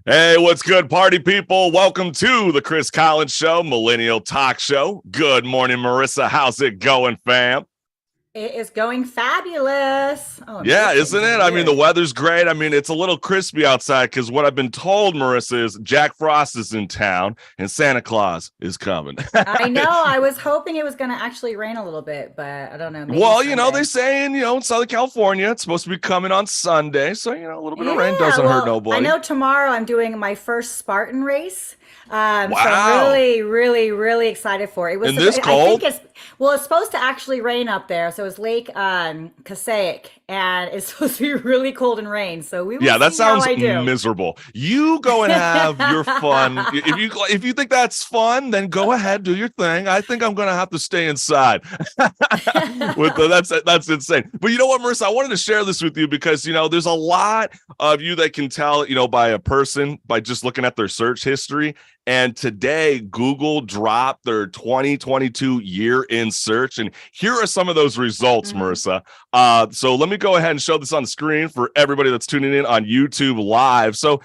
Hey, what's good, party people? Welcome to the Chris Collins Show, Millennial Talk Show. Good morning, Marissa. How's it going, fam? It is going fabulous. Oh, Yeah, isn't it? I mean, the weather's great. I mean, it's a little crispy outside because what I've been told, Marissa, is Jack Frost is in town and Santa Claus is coming. I know. I was hoping it was going to actually rain a little bit, but I don't know. Maybe Well, Sunday. they're saying, in Southern California, it's supposed to be coming on Sunday. So, a little bit of rain doesn't hurt nobody. I know tomorrow I'm doing my first Spartan race. Wow. So I'm really, really, really excited for it. It was in this cold? I think it's supposed to actually rain up there. So it's Lake Passaic, and it's supposed to be really cold and rain. So we will see that sounds how I do. miserable. You go and have your fun. If you think that's fun, then go ahead, do your thing. I think I'm gonna have to stay inside. That's insane. But you know what, Marissa? I wanted to share this with you because there's a lot of you that can tell by a person by just looking at their search history. And today, Google dropped their 2022 year in search. And here are some of those results, Marissa. So let me go ahead and show this on the screen for everybody that's tuning in on YouTube Live. So,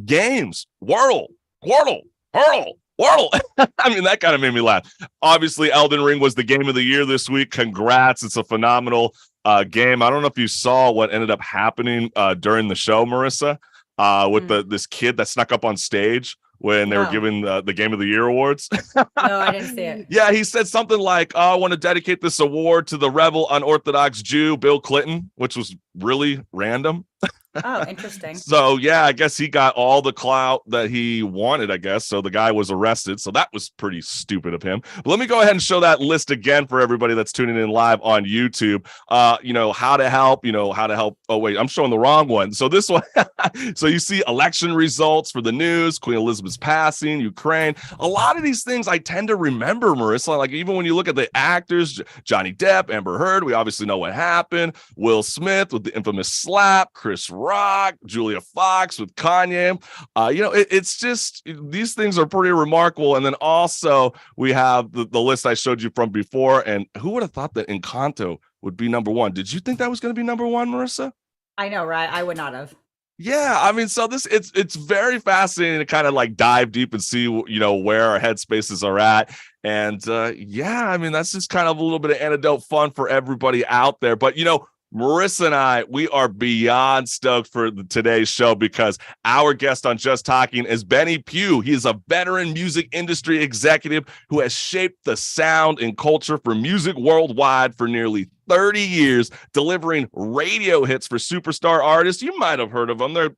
games, Wordle. I mean, that kind of made me laugh. Obviously, Elden Ring was the game of the year this week. Congrats. It's a phenomenal game. I don't know if you saw what ended up happening during the show, Marissa, with this kid that snuck up on stage when they were giving the Game of the Year awards. No, I didn't see it. Yeah, he said something like, I want to dedicate this award to the rebel unorthodox Jew, Bill Clinton, which was really random. Oh, interesting. So, yeah, I guess he got all the clout that he wanted, I guess. So the guy was arrested. So that was pretty stupid of him. But let me go ahead and show that list again for everybody that's tuning in live on YouTube. How to help, Oh, wait, I'm showing the wrong one. So this one, so you see election results for the news, Queen Elizabeth's passing, Ukraine. A lot of these things I tend to remember, Marissa. Like even when you look at the actors, Johnny Depp, Amber Heard, we obviously know what happened. Will Smith with the infamous slap, Chris Rock, Julia Fox with Kanye. It's just these things are pretty remarkable. And then also we have the list I showed you from before. And who would have thought that Encanto would be number one? Did you think that was going to be number one, Marissa? I know, right? I would not have. Yeah, I mean, so it's very fascinating to kind of like dive deep and see where our headspaces are at. And I mean, that's just kind of a little bit of anecdote fun for everybody out there. But Marissa and I, we are beyond stoked for today's show because our guest on Just Talking is Benny Pough. He is a veteran music industry executive who has shaped the sound and culture for music worldwide for nearly 30 years, delivering radio hits for superstar artists. You might have heard of them. They're,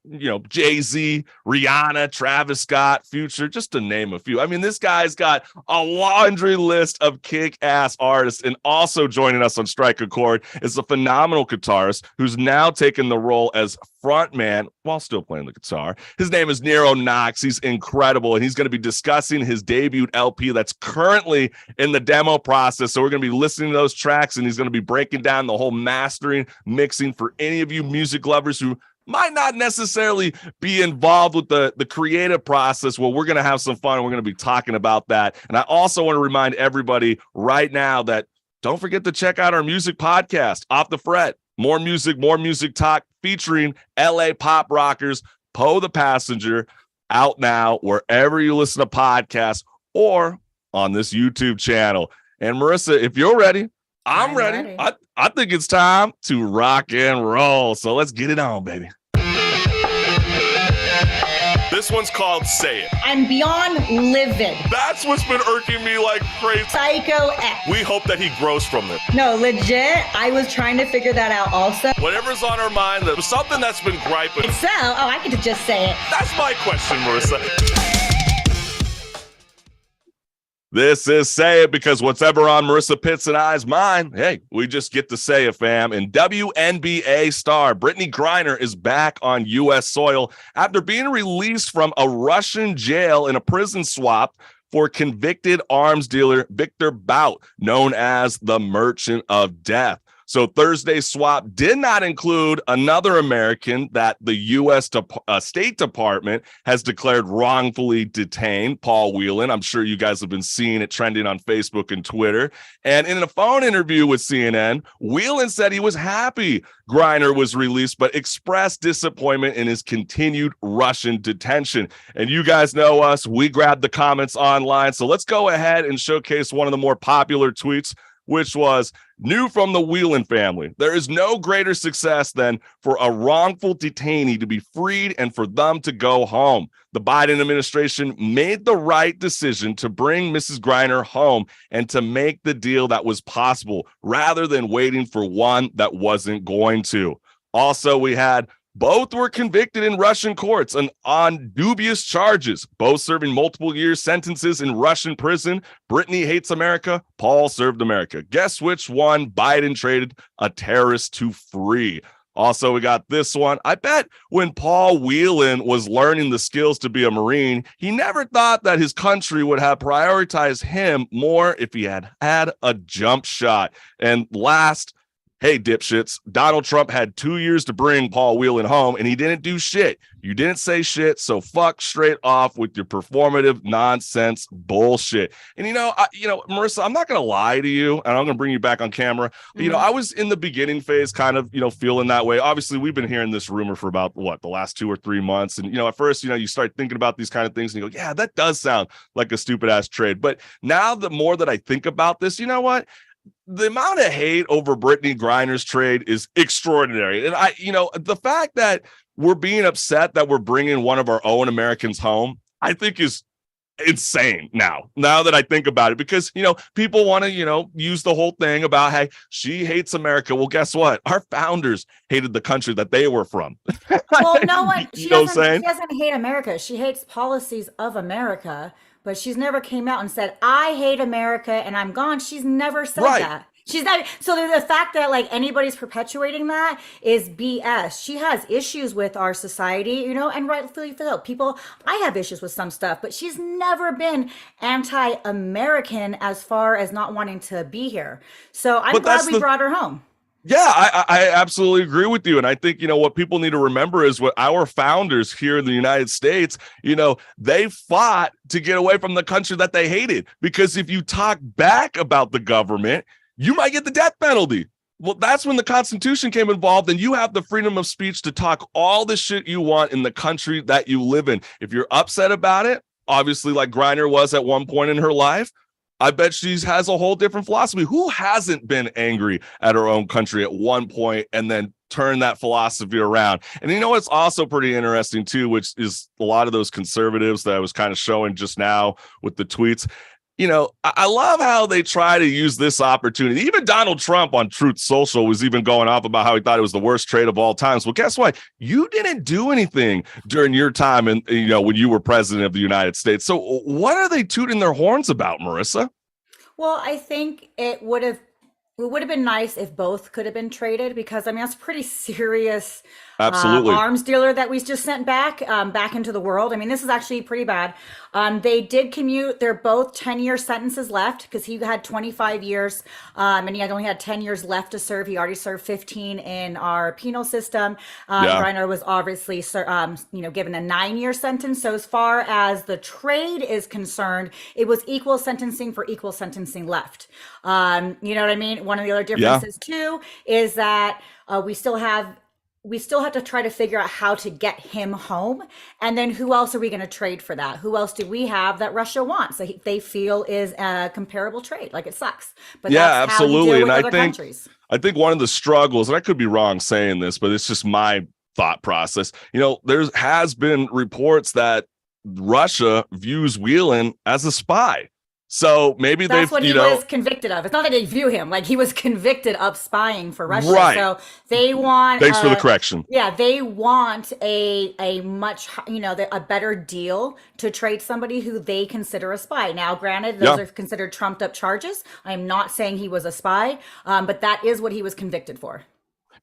Jay-Z, Rihanna, Travis Scott, Future, just to name a few. I mean, this guy's got a laundry list of kick-ass artists. And also joining us on Strike a Chord is a phenomenal guitarist who's now taken the role as frontman while still playing the guitar. His name is Niro Knox. He's incredible, and he's going to be discussing his debut LP that's currently in the demo process. So we're going to be listening to those tracks, and he's going to be breaking down the whole mastering, mixing for any of you music lovers who might not necessarily be involved with the creative process. Well, we're going to have some fun, and we're going to be talking about that. And I also want to remind everybody right now that don't forget to check out our music podcast, Off the Fret. More music talk featuring LA pop rockers, Pough the Passenger, out now wherever you listen to podcasts or on this YouTube channel. And Marissa, if you're ready, I'm ready. I think it's time to rock and roll. So let's get it on, baby. This one's called Say It. I'm beyond livid. That's what's been irking me like crazy. Psycho X. We hope that he grows from this. No, legit. I was trying to figure that out also. Whatever's on our mind, that was something that's been griping. So, I get to just say it. That's my question, Marissa. This is Say It, because whatever on Marissa Pitts and I's mind, hey, we just get to say it, fam. And WNBA star Brittany Griner is back on U.S. soil after being released from a Russian jail in a prison swap for convicted arms dealer Victor Bout, known as the Merchant of Death. So Thursday's swap did not include another American that the U.S. State Department has declared wrongfully detained, Paul Whelan. I'm sure you guys have been seeing it trending on Facebook and Twitter. And in a phone interview with CNN, Whelan said he was happy Griner was released, but expressed disappointment in his continued Russian detention. And you guys know us. We grabbed the comments online. So let's go ahead and showcase one of the more popular tweets, which was, new from the Whelan family. There is no greater success than for a wrongful detainee to be freed and for them to go home. The Biden administration made the right decision to bring Mrs. Griner home and to make the deal that was possible rather than waiting for one that wasn't going to. Also, we had both were convicted in Russian courts and on dubious charges, both serving multiple year sentences in Russian prison. Brittany hates America. Paul served America. Guess which one Biden traded a terrorist to free? Also, we got this one. I bet when Paul Whelan was learning the skills to be a Marine, he never thought that his country would have prioritized him more if he had had a jump shot. And last, hey, dipshits, Donald Trump had 2 years to bring Paul Whelan home, and he didn't do shit. You didn't say shit, so fuck straight off with your performative nonsense bullshit. And, Marissa, I'm not going to lie to you, and I'm going to bring you back on camera. Mm-hmm. I was in the beginning phase kind of, feeling that way. Obviously, we've been hearing this rumor for about, the last 2 or 3 months. And, at first, you start thinking about these kind of things, and you go, yeah, that does sound like a stupid-ass trade. But now the more that I think about this, you know what? The amount of hate over Brittany Griner's trade is extraordinary. And the fact that we're being upset that we're bringing one of our own Americans home, I think is insane now that I think about it, because, people want to, use the whole thing about, hey, she hates America. Well, guess what? Our founders hated the country that they were from. Well, no one, she doesn't hate America. She hates policies of America. But she's never came out and said, I hate America and I'm gone. She's never said that. She's not. So the fact that anybody's perpetuating that is BS. She has issues with our society, and rightfully so. I have issues with some stuff, but she's never been anti-American as far as not wanting to be here. So I'm glad we brought her home. Yeah, I absolutely agree with you. And I think, what people need to remember is what our founders here in the United States, they fought to get away from the country that they hated. Because if you talk back about the government, you might get the death penalty. Well, that's when the Constitution came involved, and you have the freedom of speech to talk all the shit you want in the country that you live in. If you're upset about it, obviously like Griner was at one point in her life, I bet she has a whole different philosophy. Who hasn't been angry at her own country at one point and then turn that philosophy around? And what's also pretty interesting too, which is a lot of those conservatives that I was kind of showing just now with the tweets. I love how they try to use this opportunity. Even Donald Trump on Truth Social was even going off about how he thought it was the worst trade of all times. Well, guess what? You didn't do anything during your time and when you were president of the United States. So what are they tooting their horns about, Marissa? Well, I think it would have been nice if both could have been traded, because that's pretty serious. Absolutely. Arms dealer that we just sent back into the world. This is actually pretty bad. They did commute. They're both 10-year sentences left, because he had 25 years and he only had 10 years left to serve. He already served 15 in our penal system. Griner was obviously given a 9-year sentence. So as far as the trade is concerned, it was equal sentencing for equal sentencing left. You know what I mean? One of the other differences too is that we still have to try to figure out how to get him home. And then who else are we going to trade for that? Who else do we have that Russia wants that they feel is a comparable trade? It sucks. But that's absolutely. How you deal with and other countries. I think one of the struggles, and I could be wrong saying this, but it's just my thought process. There has been reports that Russia views Whelan as a spy. So maybe that's what he was convicted of. It's not that they view him he was convicted of spying for Russia. Right. So they want. Thanks for the correction. Yeah, they want a much a better deal to trade somebody who they consider a spy. Now, granted, those are considered trumped up charges. I am not saying he was a spy, but that is what he was convicted for.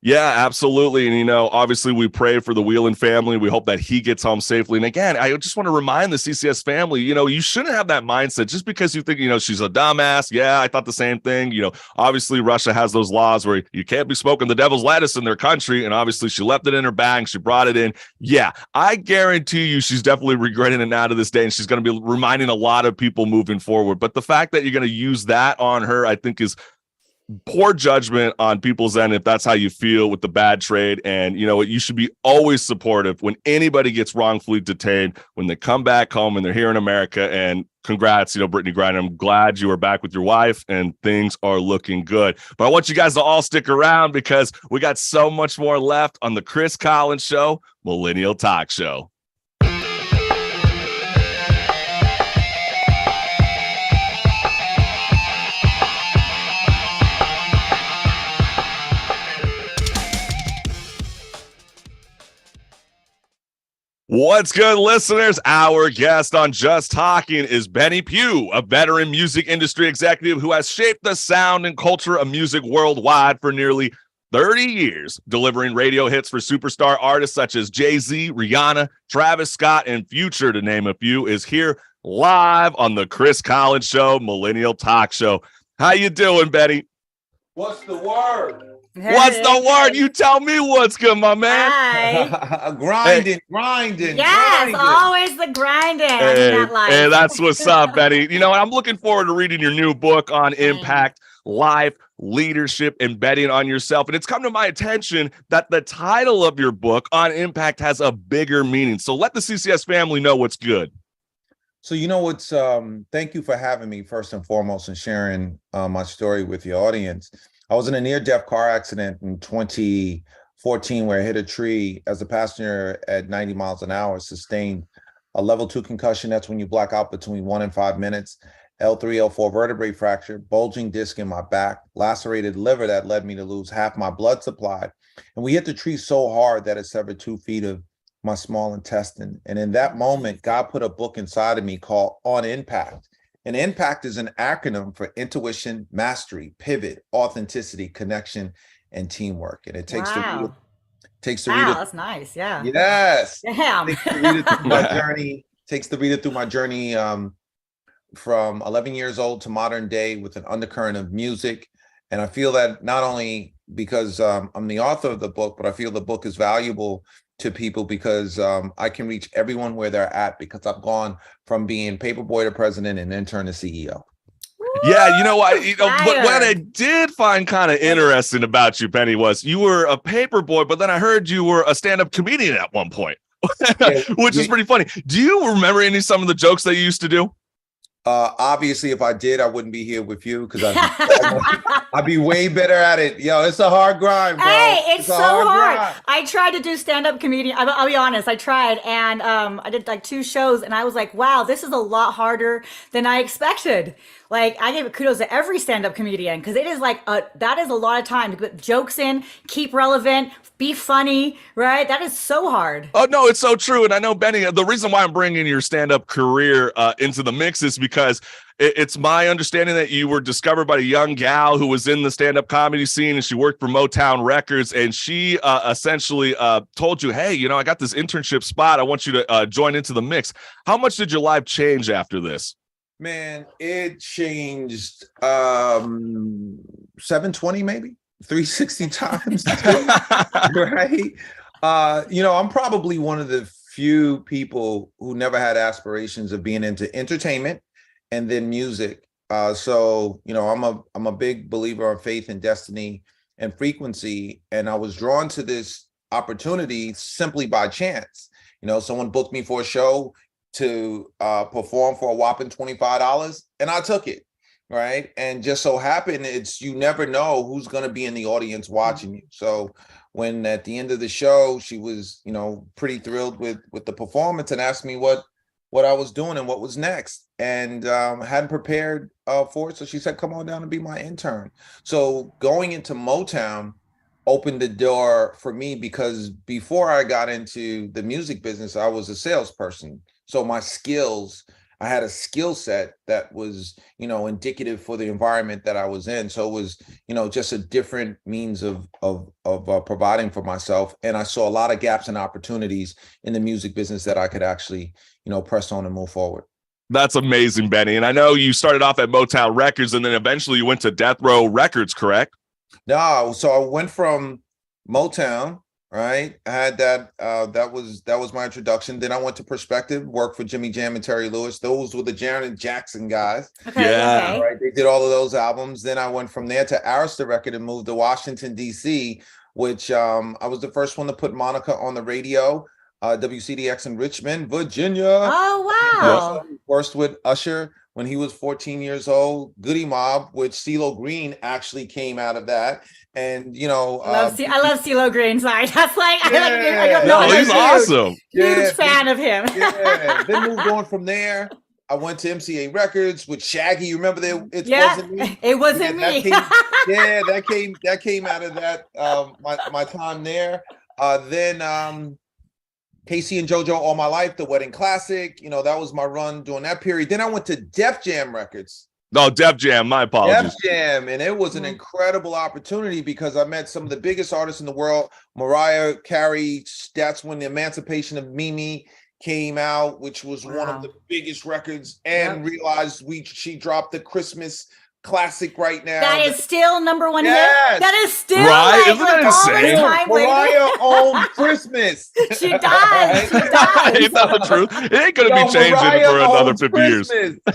Yeah, absolutely. And, obviously we pray for the Whelan family. We hope that he gets home safely. And again, I just want to remind the CCS family, you shouldn't have that mindset just because you think, she's a dumbass. Yeah, I thought the same thing. Obviously Russia has those laws where you can't be smoking the devil's lettuce in their country. And obviously she left it in her bag. She brought it in. Yeah, I guarantee you she's definitely regretting it now to this day. And she's going to be reminding a lot of people moving forward. But the fact that you're going to use that on her, I think is poor judgment on people's end if that's how you feel with the bad trade. And you should be always supportive when anybody gets wrongfully detained, when they come back home and they're here in America. And congrats, Brittany Griner. I'm glad you are back with your wife and things are looking good. But I want you guys to all stick around because we got so much more left on the Chris Collins Show, Millennial Talk Show. What's good, listeners? Our guest on Just Talking is Benny Pough, a veteran music industry executive who has shaped the sound and culture of music worldwide for nearly 30 years, delivering radio hits for superstar artists such as Jay-Z, Rihanna, Travis Scott, and Future, to name a few, is here live on the Chris Collins Show, Millennial Talk Show. How you doing, Benny? What's the word? What's the word? You tell me what's good, my man. Hi. grinding. Yes, always the grinding. I mean, that life. Hey, that's what's up, Betty. I'm looking forward to reading your new book on impact, life, leadership, and betting on yourself. And it's come to my attention that the title of your book on impact has a bigger meaning. So let the CCS family know what's good. So what's thank you for having me first and foremost and sharing my story with your audience. I was in a near-death car accident in 2014 where I hit a tree as a passenger at 90 miles an hour, sustained a level 2 concussion. That's when you black out between 1 and 5 minutes. L3, L4 vertebrae fracture, bulging disc in my back, lacerated liver that led me to lose half my blood supply. And we hit the tree so hard that it severed 2 feet of my small intestine. And in that moment, God put a book inside of me called On Impact. And impact is an acronym for intuition, mastery, pivot, authenticity, connection, and teamwork. And it takes wow. the reader. That's nice. Yeah. Yes. Damn. Takes the reader through my journey. Takes the reader through my journey from 11 years old to modern day with an undercurrent of music. And I feel that not only because I'm the author of the book, but I feel the book is valuable to people because I can reach everyone where they're at because I've gone from being paperboy to president and intern to CEO. Yeah, but what I did find kind of interesting about you, Penny, was you were a paperboy, but then I heard you were a stand-up comedian at one point, which is pretty funny. Do you remember some of the jokes that you used to do? Obviously, if I did, I wouldn't be here with you because I'd be way better at it. Yo, it's a hard grind, bro. Hey, it's so hard. I tried to do stand-up comedian. I'll be honest. I tried, and I did like 2 shows, and I was like, wow, this is a lot harder than I expected. Like, I gave kudos to every stand-up comedian because it is that is a lot of time to put jokes in, keep relevant, be funny, right? That is so hard. Oh, no, it's so true. And I know, Benny, the reason why I'm bringing your stand-up career into the mix is because it's my understanding that you were discovered by a young gal who was in the stand-up comedy scene, and she worked for Motown Records, and she essentially told you, hey, I got this internship spot. I want you to join into the mix. How much did your life change after this? Man, it changed 720 maybe 360 times, right? I'm probably one of the few people who never had aspirations of being into entertainment and then music. So I'm a big believer of faith and destiny and frequency, and I was drawn to this opportunity simply by chance. Someone booked me for a show to perform for a whopping $25, and I took it, right? And just so happened, you never know who's going to be in the audience watching you. So when at the end of the show, she was, pretty thrilled with the performance and asked me what I was doing and what was next, and hadn't prepared for it. So she said, come on down and be my intern. So going into Motown opened the door for me because before I got into the music business, I was a salesperson. So my skills I had a skill set that was, indicative for the environment that I was in. So it was, just a different means of providing for myself. And I saw a lot of gaps and opportunities in the music business that I could actually, press on and move forward. That's amazing, Benny. And I know you started off at Motown Records and then eventually you went to Death Row Records, correct? No, so I went from Motown, right? I had that. That was my introduction. Then I went to Perspective, worked for Jimmy Jam and Terry Lewis. Those were the Janet Jackson guys. Okay, Yeah. okay. Right. They did all of those albums. Then I went from there to Arista Record and moved to Washington, D.C., which I was the first one to put Monica on the radio. WCDX in Richmond, Virginia. Oh, wow. First with Usher when he was 14 years old. Goody Mob, which CeeLo Green actually came out of that. And, I love CeeLo Green. Sorry. That's like, I don't know. No, he's awesome. Huge fan of him. Yeah. Then moved on from there. I went to MCA Records with Shaggy. You remember that? Wasn't me. It wasn't me. That came out of that. My time there. Then Casey and JoJo All My Life, the Wedding Classic. That was my run during that period. Then I went to Def Jam Records. No, Def Jam. My apologies. Def Jam, and it was an incredible opportunity because I met some of the biggest artists in the world. Mariah Carey. That's when the Emancipation of Mimi came out, which was one of the biggest records, and realized she dropped the Christmas classic right now. That is still number one hit. That is still right. Like, Isn't that insane? Mariah owned Christmas. She died. She died. Ain't that the truth? It ain't gonna be changing for another 50 years. Ain't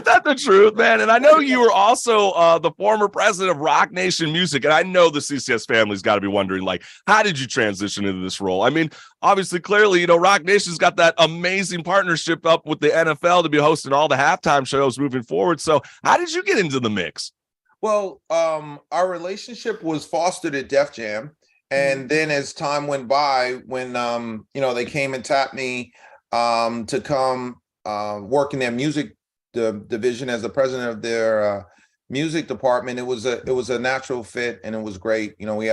that the truth, man? And I know you were also the former president of Rock Nation Music, and I know the CCS family's got to be wondering, like, how did you transition into this role? I mean, obviously, clearly, Rock Nation's got that amazing partnership up with the NFL to be hosting all the halftime shows moving forward. So how did you get into the mix? Well, our relationship was fostered at Def Jam. And then as time went by, when, they came and tapped me to come work in their music division as the president of their music department, it was a natural fit and it was great. We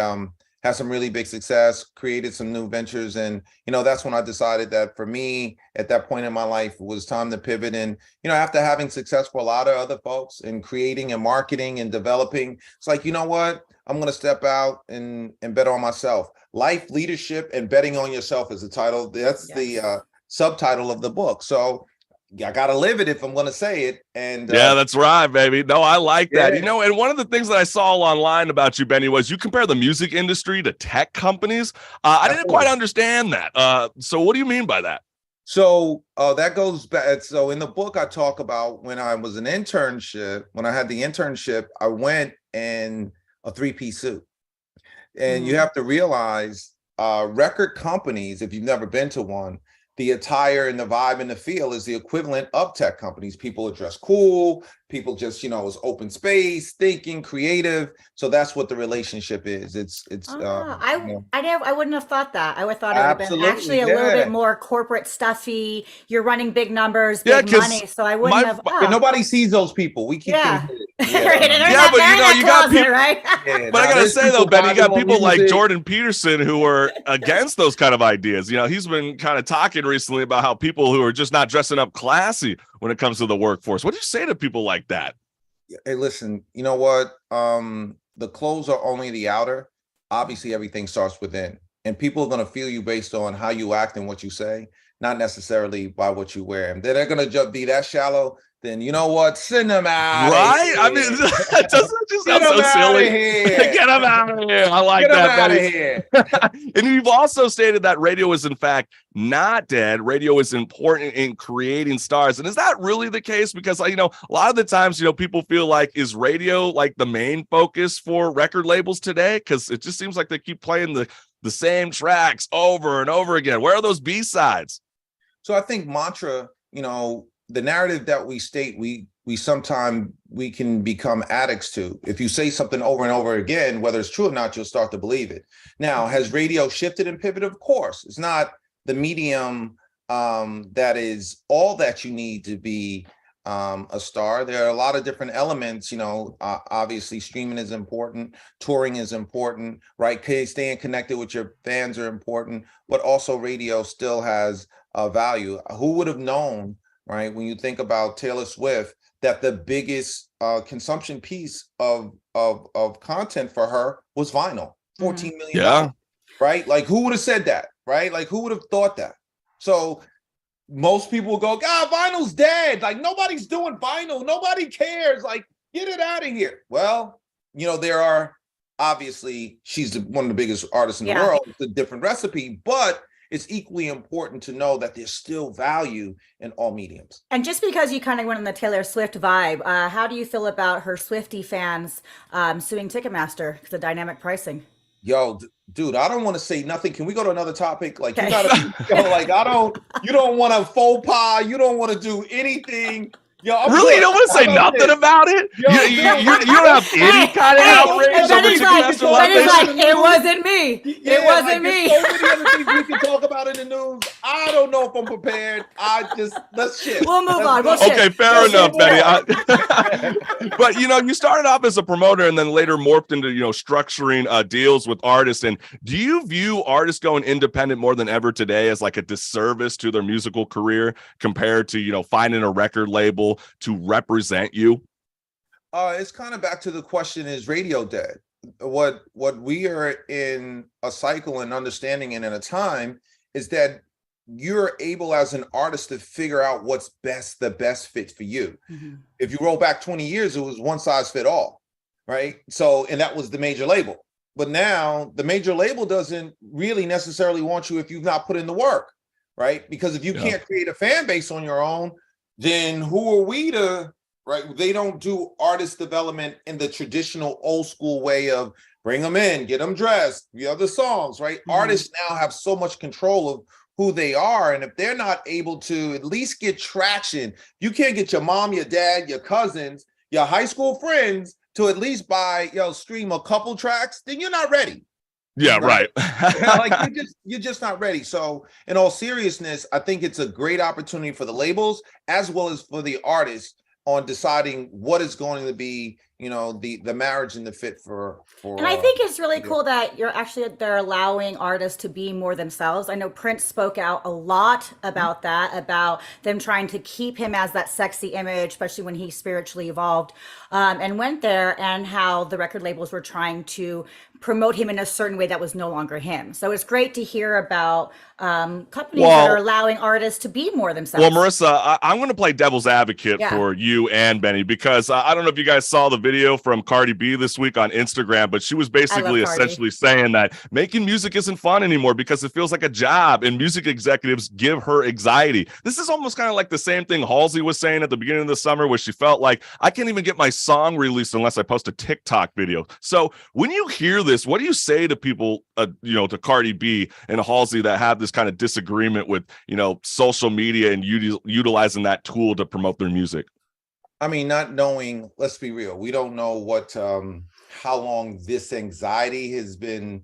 had some really big success, created some new ventures. And, that's when I decided that for me at that point in my life, it was time to pivot. And, after having success for a lot of other folks in creating and marketing and developing, it's like, you know what, I'm going to step out and bet on myself. Life, leadership, and betting on yourself is the title. That's the subtitle of the book. So I got to live it if I'm going to say it. And yeah, that's right, baby. No, I like that. And one of the things that I saw online about you, Benny, was you compare the music industry to tech companies. I didn't quite understand that. So what do you mean by that? So that goes back. So in the book, I talk about when I was an internship, when I had the internship, I went in a 3-piece suit. And you have to realize record companies, if you've never been to one, the attire and the vibe and the feel is the equivalent of tech companies. People are dressed cool. People just, it's open space, thinking, creative. So that's what the relationship is. I wouldn't have thought that. I would have thought it would have been actually a little bit more corporate stuffy. You're running big numbers, big money. So I wouldn't have. Nobody sees those people. We keep them hidden. Yeah, but you got people, right? But I gotta say though, Benny, you got people like Jordan Peterson who are against those kind of ideas. He's been kind of talking recently about how people who are just not dressing up classy when it comes to the workforce. What do you say to people like that? Hey, listen, you know what? The clothes are only the outer. Obviously, everything starts within, and people are going to feel you based on how you act and what you say, not necessarily by what you wear. And they're going to be that shallow. Then you know what? Send them out. Right? I mean, that doesn't just sound so silly. Get them out of here. I like that, Benny. And you've also stated that radio is, in fact, not dead. Radio is important in creating stars. And is that really the case? Because, a lot of the times, people feel like, is radio like the main focus for record labels today? Because it just seems like they keep playing the same tracks over and over again. Where are those B-sides? So I think mantra, the narrative that we state, we sometimes we can become addicts to. If you say something over and over again, whether it's true or not, you'll start to believe it. Now, has radio shifted and pivoted? Of course. It's not the medium that is all that you need to be a star. There are a lot of different elements, obviously streaming is important, touring is important, right? Staying connected with your fans are important, but also radio still has a value. Who would have known, right? When you think about Taylor Swift, that the biggest consumption piece of content for her was vinyl, $14 million, Yeah. right? Like who would have said that, right? Like who would have thought that? So most people will go, God, vinyl's dead. Like nobody's doing vinyl. Nobody cares. Like get it out of here. Well, there are obviously she's one of the biggest artists in the world. It's a different recipe, but it's equally important to know that there's still value in all mediums. And just because you kind of went on the Taylor Swift vibe, how do you feel about her Swiftie fans suing Ticketmaster because of dynamic pricing? Yo, dude, I don't want to say nothing. Can we go to another topic? Like you gotta, you don't want to faux pas. You don't want to do anything. Yo, really, you don't want to say nothing about it? Yo, you don't have any kind of outrage over Ticketmaster Live Nation? Nation? It wasn't me. It wasn't me. There's so many other things we can talk about in the news. I don't know if I'm prepared. Let's shift. We'll move on. Okay, fair enough, Betty. But you started off as a promoter and then later morphed into structuring deals with artists. And do you view artists going independent more than ever today as like a disservice to their musical career compared to finding a record label to represent you? It's kind of back to the question, is radio dead? What we are in a cycle and understanding and in a time is that you're able as an artist to figure out what's the best fit for you. Mm-hmm. If you roll back 20 years, it was one size fit all, right? So, and that was the major label. But now the major label doesn't really necessarily want you if you've not put in the work, right? Because if you can't create a fan base on your own, then who are we to, right? They don't do artist development in the traditional old school way of bring them in, get them dressed, the other songs, right? Mm-hmm. Artists now have so much control of who they are. And if they're not able to at least get traction, you can't get your mom, your dad, your cousins, your high school friends to at least stream a couple tracks, then you're not ready. Yeah, right. Like you're just not ready. So in all seriousness, I think it's a great opportunity for the labels as well as for the artists on deciding what is going to be, the marriage and the fit for. And I think it's really cool that they're allowing artists to be more themselves. I know Prince spoke out a lot about that, about them trying to keep him as that sexy image, especially when he spiritually evolved and went there, and how the record labels were trying to promote him in a certain way that was no longer him. So it's great to hear about companies that are allowing artists to be more themselves. Well, Marissa, I'm going to play devil's advocate for you and Benny, because I don't know if you guys saw the video from Cardi B this week on Instagram, but she was basically essentially saying that making music isn't fun anymore because it feels like a job, and music executives give her anxiety. This is almost kind of like the same thing Halsey was saying at the beginning of the summer, where she felt like, I can't even get my song released unless I post a TikTok video. So when you hear this, what do you say to people, to Cardi B and Halsey that have this kind of disagreement with, social media and utilizing that tool to promote their music? I mean, not knowing, let's be real, we don't know what, how long this anxiety has been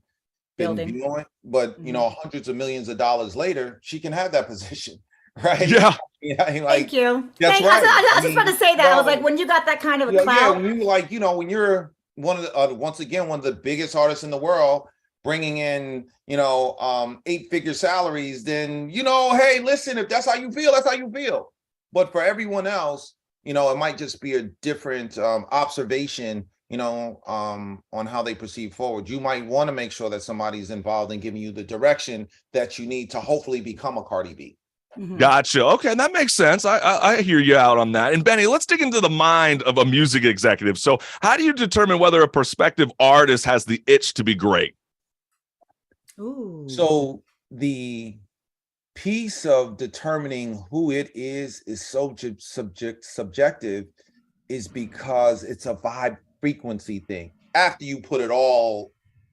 building, but hundreds of millions of dollars later, she can have that position, right? Yeah. Thank you. That's right. I was just about to say that. I was like, when you got that kind of a clout. Yeah, when you're one of the, once again, one of the biggest artists in the world, bringing in, 8-figure salaries, then, hey, listen, if that's how you feel, that's how you feel. But for everyone else, it might just be a different observation, on how they proceed forward. You might want to make sure that somebody's involved in giving you the direction that you need to hopefully become a Cardi B. Mm-hmm. Gotcha. Okay, that makes sense. I hear you out on that. And Benny, let's dig into the mind of a music executive. So how do you determine whether a prospective artist has the itch to be great? Ooh. So the piece of determining who it is so subjective, is because it's a vibe frequency thing. After you put it all,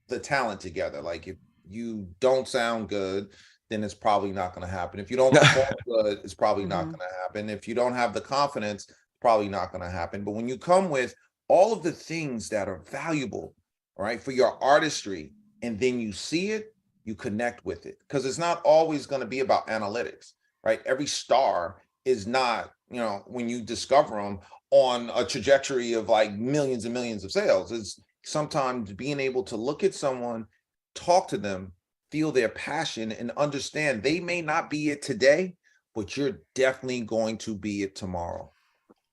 the talent together, like if you don't sound good, then it's probably not going to happen. If you don't perform good, it's probably not going to happen. If you don't have the confidence, it's probably not going to happen. But when you come with all of the things that are valuable, right, for your artistry, and then you see it, you connect with it, because it's not always going to be about analytics, right? Every star is not, when you discover them, on a trajectory of like millions and millions of sales. It's sometimes being able to look at someone, talk to them, feel their passion, and understand they may not be it today, but you're definitely going to be it tomorrow.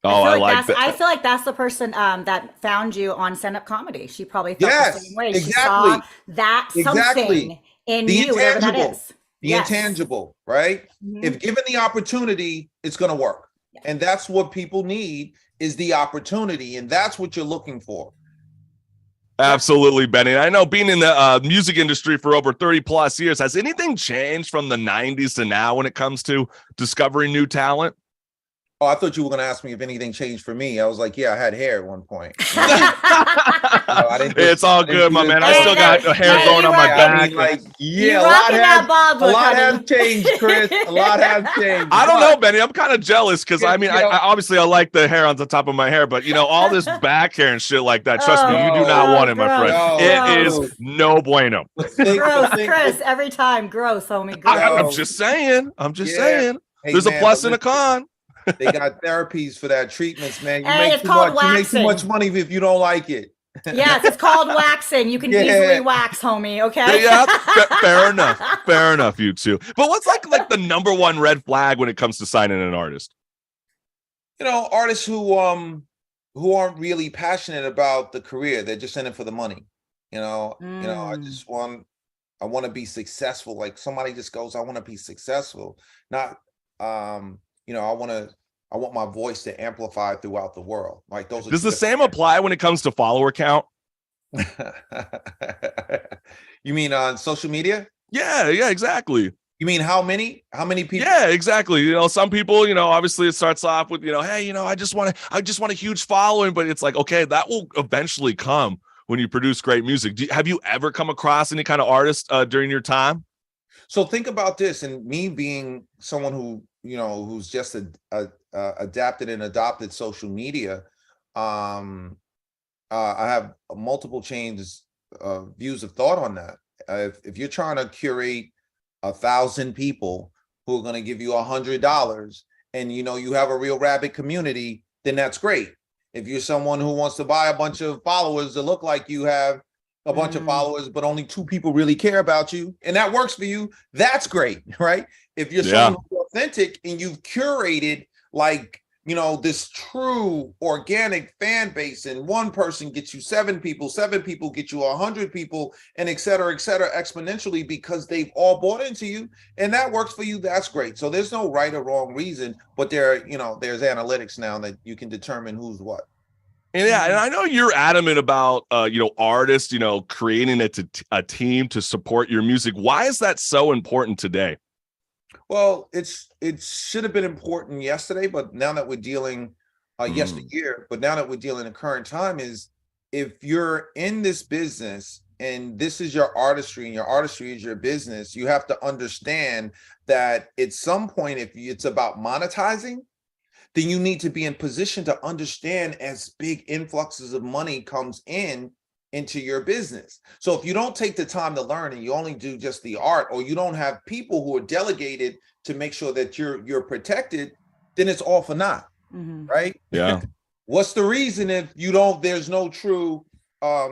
Oh, I like that. I feel like that's the person that found you on stand-up comedy. She probably felt Yes, the same way. exactly. She saw that something in The you, whatever that intangible. is. The Yes. intangible, right? Mhm. If given the opportunity, it's going to work. Yeah. And that's what people need, is the opportunity. And that's what you're looking for. Absolutely, Benny. I know, being in the music industry for over 30 plus years, has anything changed from the 90s to now when it comes to discovering new talent? Oh, I thought you were going to ask me if anything changed for me. I was like, yeah, I had hair at one point. It's all good, my man. I still got hair growing on my back. Yeah, a lot has changed, Chris. A lot has changed. I don't know, Benny. I'm kind of jealous because I mean, I obviously I like the hair on the top of my hair, but all this back hair and shit like that. Trust me, you do not want it, my friend. It is no bueno. Gross, Chris. Every time, gross, homie. Gross. I'm just saying. Hey, there's a plus and a con. They got therapies for that, treatments, man. You Hey, make too much money if you don't like it. Yes, it's called waxing. You can easily wax, homie. Okay. Yeah, fair enough. Fair enough, you two. But what's like the number one red flag when it comes to signing an artist? Artists who aren't really passionate about the career. They're just in it for the money. I want to be successful. Like somebody just goes, I want to be successful. Not I want my voice to amplify throughout the world. Like those. Does the same apply when it comes to follower count? You mean on social media? Yeah, exactly. You mean how many people? Yeah, exactly. Some people, obviously it starts off with, hey, I just want a huge following, but it's like, okay, that will eventually come when you produce great music. Have you ever come across any kind of artist during your time? So think about this, and me being someone who, who's just adapted and adopted social media. I have multiple chains of views of thought on that. If you're trying to curate 1,000 people who are going to give you $100, and you have a real rabid community, then that's great. If you're someone who wants to buy a bunch of followers that look like you have a bunch of followers, but only 2 people really care about you, and that works for you, that's great, right? If you're someone who's authentic and you've curated this true organic fan base, and one person gets you 7 people get you 100 people, and et cetera, exponentially, because they've all bought into you, and that works for you, that's great. So there's no right or wrong reason, but there's analytics now that you can determine who's what. Yeah, and I know you're adamant about artists, creating a team to support your music. Why is that so important today? Well, it should have been important yesterday, but now that we're dealing yesteryear, but now that we're dealing in current time, is if you're in this business and this is your artistry and your artistry is your business, you have to understand that at some point, if it's about monetizing, then you need to be in position to understand as big influxes of money comes into your business. So if you don't take the time to learn and you only do just the art, or you don't have people who are delegated to make sure that you're protected, then it's all for naught, right? Yeah. What's the reason if there's no true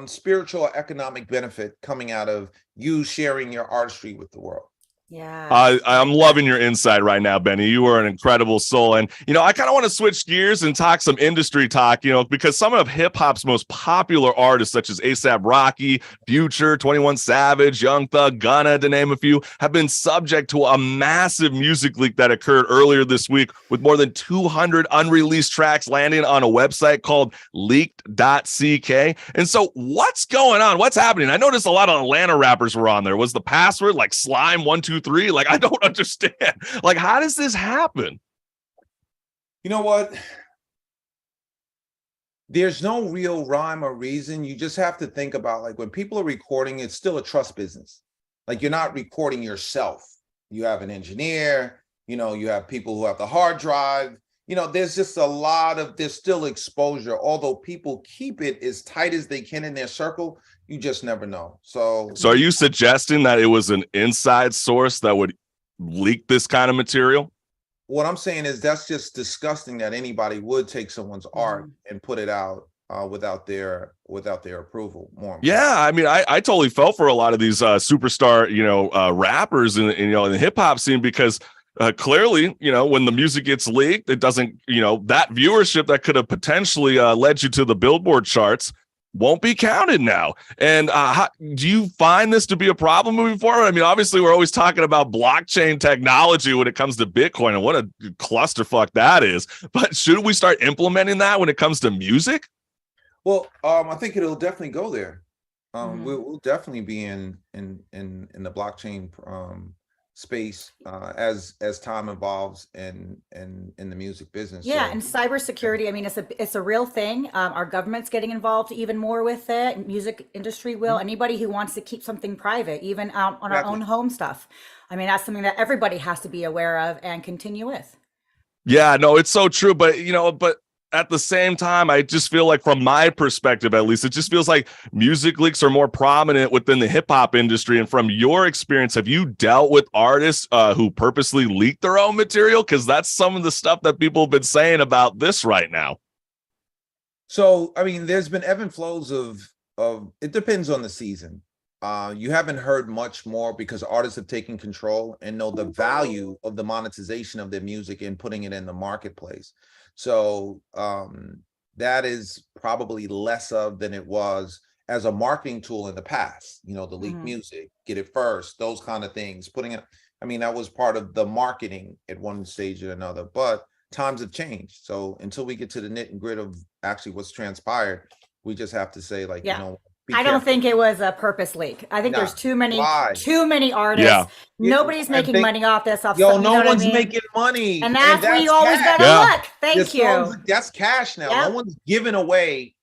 spiritual or economic benefit coming out of you sharing your artistry with the world? Yeah, I'm loving your insight right now, Benny. You are an incredible soul. And, I kind of want to switch gears and talk some industry talk, because some of hip hop's most popular artists, such as A$AP Rocky, Future, 21 Savage, Young Thug, Gunna, to name a few, have been subject to a massive music leak that occurred earlier this week, with more than 200 unreleased tracks landing on a website called leaked.ck. And so what's going on? What's happening? I noticed a lot of Atlanta rappers were on there. Was the password like Slime123? Like, I don't understand. Like, how does this happen? You know what? There's no real rhyme or reason. You just have to think about, like, when people are recording, it's still a trust business. Like, you're not recording yourself. You have an engineer, you have people who have the hard drive. There's just there's still exposure. Although people keep it as tight as they can in their circle, you just never know. So are you suggesting that it was an inside source that would leak this kind of material? what I'm saying is that's just disgusting that anybody would take someone's art and put it out without their approval. Yeah, I mean, I totally felt for a lot of these superstar, rappers in the hip hop scene, because clearly, when the music gets leaked, it doesn't, that viewership that could have potentially led you to the Billboard charts won't be counted now. And do you find this to be a problem moving forward? I mean, obviously, we're always talking about blockchain technology when it comes to Bitcoin, and what a clusterfuck that is. But should we start implementing that when it comes to music? Well, I think it'll definitely go there. We'll definitely be in the blockchain space as time evolves in the music business. Yeah, so. and cybersecurity, I mean, it's a real thing. Our government's getting involved even more with it. Music industry will. Anybody who wants to keep something private, even on our own home stuff. I mean, that's something that everybody has to be aware of and continue with. Yeah, no, it's so true. But at the same time, I just feel like, from my perspective, at least, it just feels like music leaks are more prominent within the hip hop industry. And from your experience, have you dealt with artists who purposely leak their own material? Because that's some of the stuff that people have been saying about this right now. So, I mean, there's been ebb and flows of it depends on the season. You haven't heard much more because artists have taken control and know the value of the monetization of their music and putting it in the marketplace. So that is probably less of than it was as a marketing tool in the past, the leak music, get it first, those kind of things, putting it, I mean, that was part of the marketing at one stage or another, but times have changed. So until we get to the nit and grit of actually what's transpired, we just have to say, like, I don't think it was a purpose leak. I think there's too many artists. Yeah. Nobody's making money off this. No one's making money. And that's where you always got to look. Thank you. That's cash now. No one's giving away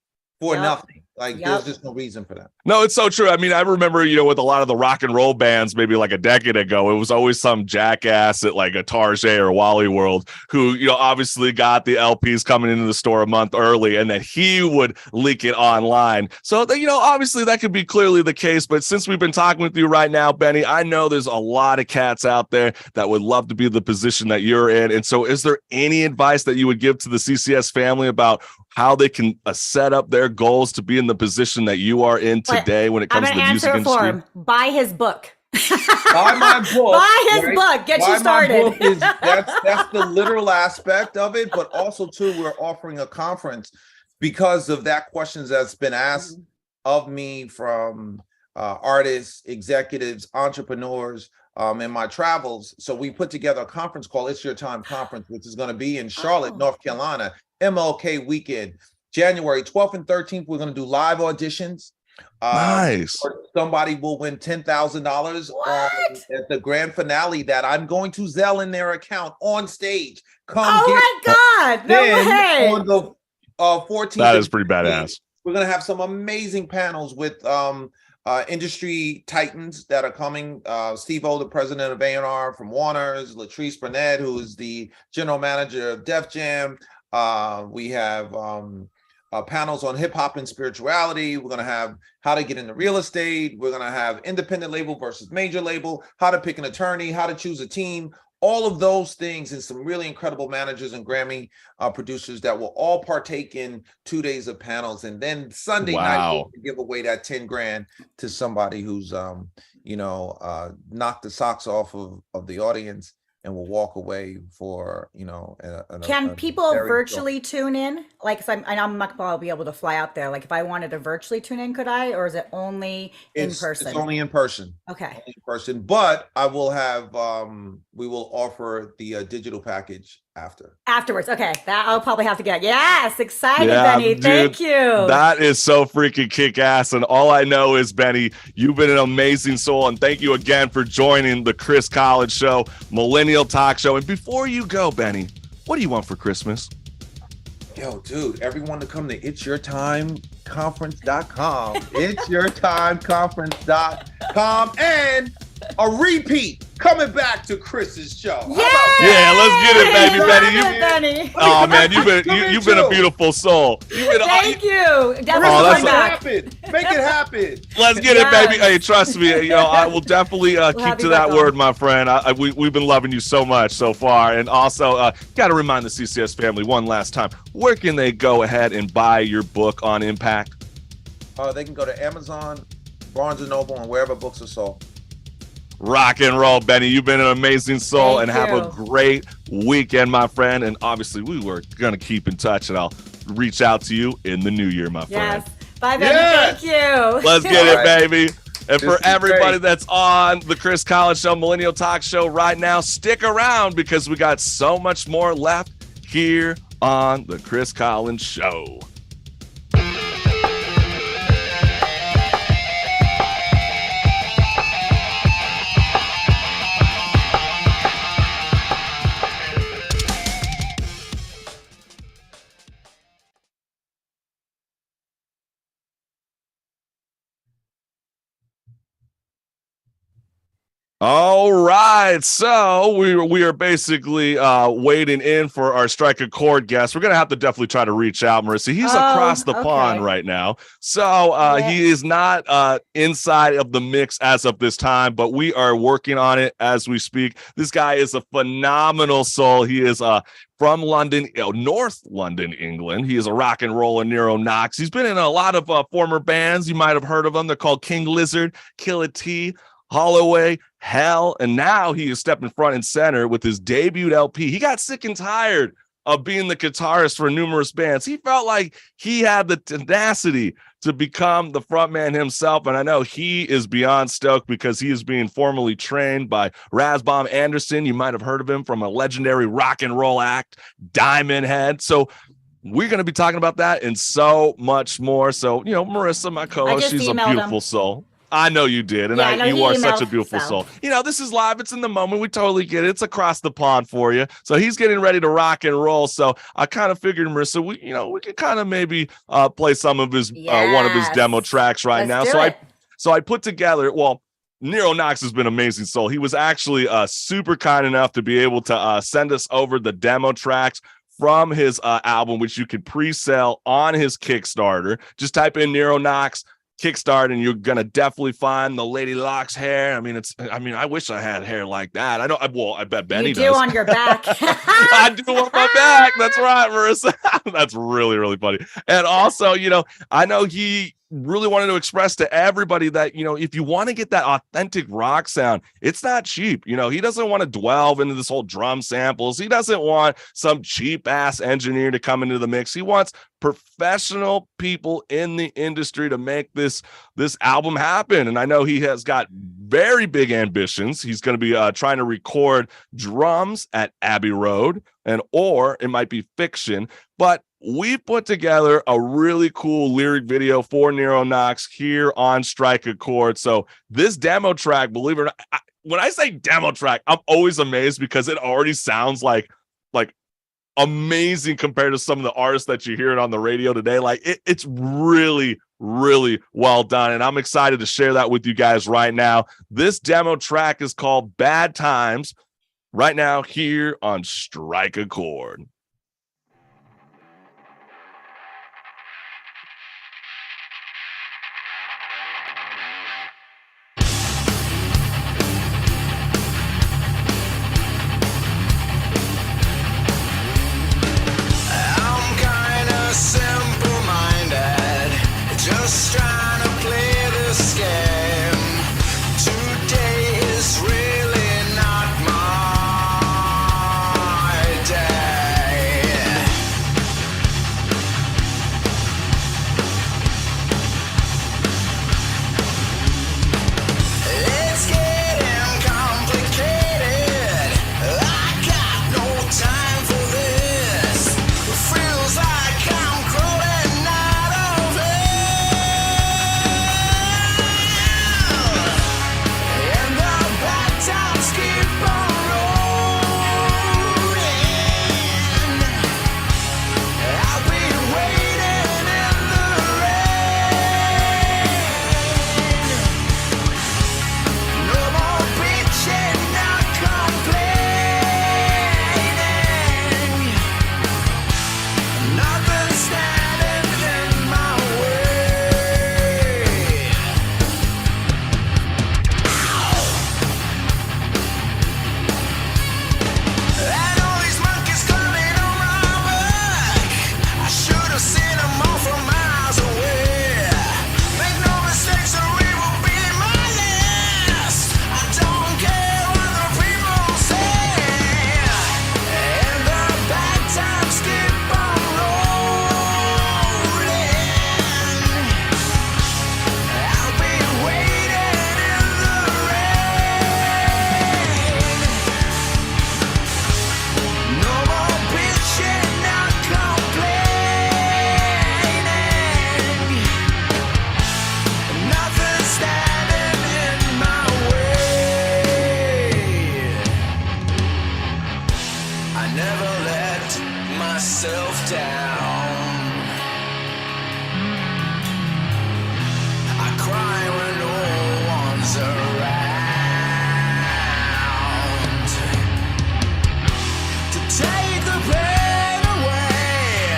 for nothing. Like, there's just no reason for that. No, it's so true. I mean, I remember, with a lot of the rock and roll bands, maybe like a decade ago, it was always some jackass at like a Tarjay or Wally World who, obviously got the LPs coming into the store a month early, and then he would leak it online. So, obviously that could be clearly the case. But since we've been talking with you right now, Benny, I know there's a lot of cats out there that would love to be the position that you're in. And so is there any advice that you would give to the CCS family about how they can set up their goals to be in the position that you are in today when it comes to the music industry? Buy his book. Buy my book. Buy his book. Get you started. That's the literal aspect of it, but also too, we're offering a conference because of that questions that's been asked of me from artists, executives, entrepreneurs, in my travels. So we put together a conference called It's Your Time Conference, which is going to be in Charlotte, North Carolina, MLK weekend, January 12th and 13th. We're going to do live auditions. Nice. Somebody will win $10,000 at the grand finale that I'm going to Zelle in their account on stage. My God. No way. On the 14th. That is pretty badass. We're going to have some amazing panels with industry titans that are coming. Steve O, the president of A&R from Warner's, Latrice Burnett, who is the general manager of Def Jam. We have panels on hip hop and spirituality. We're going to have how to get into real estate. We're going to have independent label versus major label, how to pick an attorney, how to choose a team, all of those things, and some really incredible managers and Grammy producers that will all partake in 2 days of panels. And then Sunday night, we'll give away that 10 grand to somebody who's, knocked the socks off of the audience and will walk away for, Can people virtually tune in? Like, so I'm not going to be able to fly out there. Like, if I wanted to virtually tune in, could I? Or is it only in person? It's only in person. Okay. Only in person. But I will have, we will offer the digital package afterwards. Okay, that I'll probably have to get. Yes, excited, Benny. Dude, thank you. That is so freaking kick-ass. And all I know is, Benny, you've been an amazing soul. And thank you again for joining the Chris College Show, Millennial Talk Show. And before you go, Benny, what do you want for Christmas? Yo, dude, everyone to come to itsyourtimeconference.com. Itsyourtimeconference.com. And a repeat coming back to Chris's show. How Yeah, about Yeah, let's get it, baby, Love Betty. it, Benny. Oh man, you've been a beautiful soul. Thank you. Definitely that's come that? back. Make it happen. Let's get it, baby. Hey, trust me. I will definitely keep have to you that back word, on. my friend. We've been loving you so much so far, and also got to remind the CCS family one last time: where can they go ahead and buy your book on Impact? They can go to Amazon, Barnes and Noble, and wherever books are sold. Rock and roll, Benny. You've been an amazing soul, Thank and have a you. great weekend, my friend. And obviously, we were gonna keep in touch, and I'll reach out to you in the new year, my friend. Yes. Bye, Benny. Yes. Thank you. Let's get All it, right. baby. And This for is everybody great. that's on the Chris Collins Show, Millennial Talk Show right now, stick around because we got so much more left here on the Chris Collins Show. All right, so we are basically waiting in for our strike a chord guest. We're gonna have to definitely try to reach out, Marissa. He's across the pond right now, so he is not inside of the mix as of this time, but we are working on it as we speak. This guy is a phenomenal soul. He is from London, North London, England. He is a rock and roller, Niro Knox. He's been in a lot of former bands. You might have heard of them. They're called King Lizard, KilliT, Holloway Hell, and now he is stepping front and center with his debut LP. He got sick and tired of being the guitarist for numerous bands. He felt like he had the tenacity to become the frontman himself, and I know he is beyond stoked because he is being formally trained by Rasmus Bon Andersen. You might have heard of him from a legendary rock and roll act, Diamond Head. So we're going to be talking about that and so much more. So, Marissa, my co-host, she's a beautiful soul. I know you did, and you are such a beautiful soul. This is live. It's in the moment. We totally get it. It's across the pond for you. So he's getting ready to rock and roll. So I kind of figured, Marissa, we could kind of maybe play some of his one of his demo tracks now. So I put together. Well, Niro Knox has been amazing soul. He was actually super kind enough to be able to send us over the demo tracks from his album, which you can pre-sell on his Kickstarter. Just type in Niro Knox Kickstart, and you're gonna definitely find the Lady Locks hair. I wish I had hair like that. I bet Benny does. You do on your back. I do on my back. That's right, Marissa. That's really, really funny. And also, I know he really wanted to express to everybody that, if you want to get that authentic rock sound, it's not cheap. He doesn't want to delve into this whole drum samples. He doesn't want some cheap ass engineer to come into the mix. He wants professional people in the industry to make this album happen. And I know he has got very big ambitions. He's going to be trying to record drums at Abbey Road, or it might be Fiction, but we put together a really cool lyric video for Niro Knox here on Strike a Chord. So this demo track, believe it or not, when I say demo track, I'm always amazed because it already sounds like amazing compared to some of the artists that you hear it on the radio today. Like it's really, really well done. And I'm excited to share that with you guys right now. This demo track is called Bad Times right now here on Strike a Chord. Just trying to play this game. Today is really not my day. I never let myself down. I cry when no one's around to take the pain away